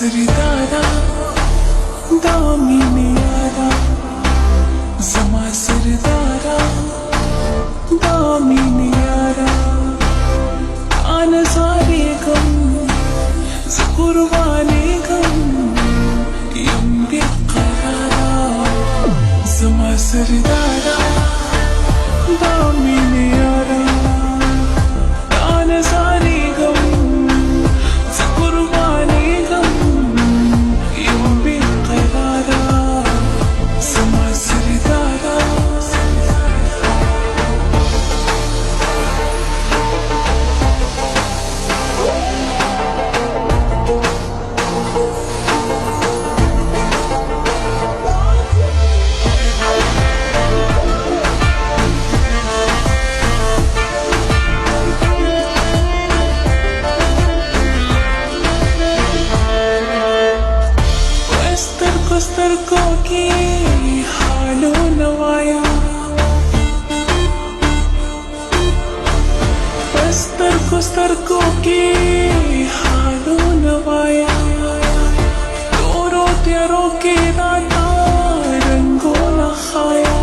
Sridara, Damini Yara, Zama Sridara, Damini Yara, Anasari Gam, Zakurvani Gam, Yambi Qarara, Zama Sridara, Damini Yara, Anasari Gam, Zakurvani Gam, Yambi Qarara, Zama Sridara. Starko ki halo nawaya, starko ki halo nawaya, doro tero ke data rango na khaya,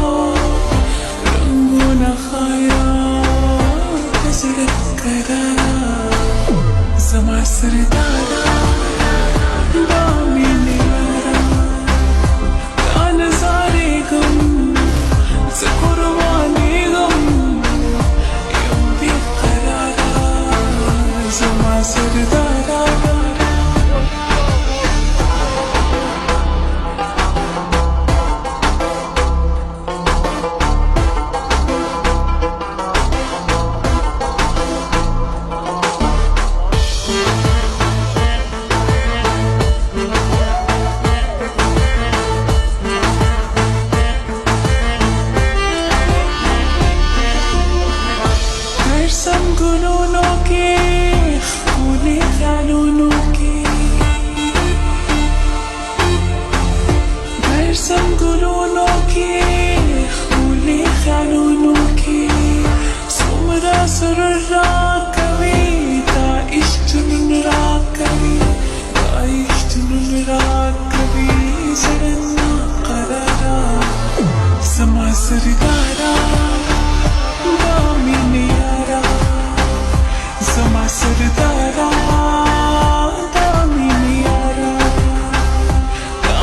hasrat karara, Zama Sridara, Damini Yara, Anasari Gam, Zakurvani Gam, Yambi Qarara, Zama Sridara. गुनूनों के खूने ख्यालों के बरसम गुनूनों के खूने ख्यालों के सुमरा सुररा कविता इश्तुनुरा कवि जरना करारा Zama Sridara, Damini Yara, Zama Sridara, Damini Yara,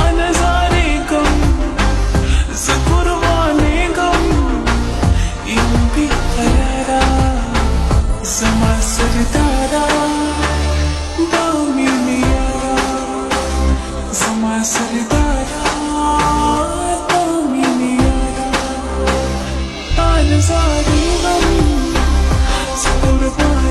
Anasari Gam, Zakurvani Gam, Yambi Qarara, Zama Sridara, Damini Yara, Zama Sridara, Damini Yara, Anasari Gam, Zakurvani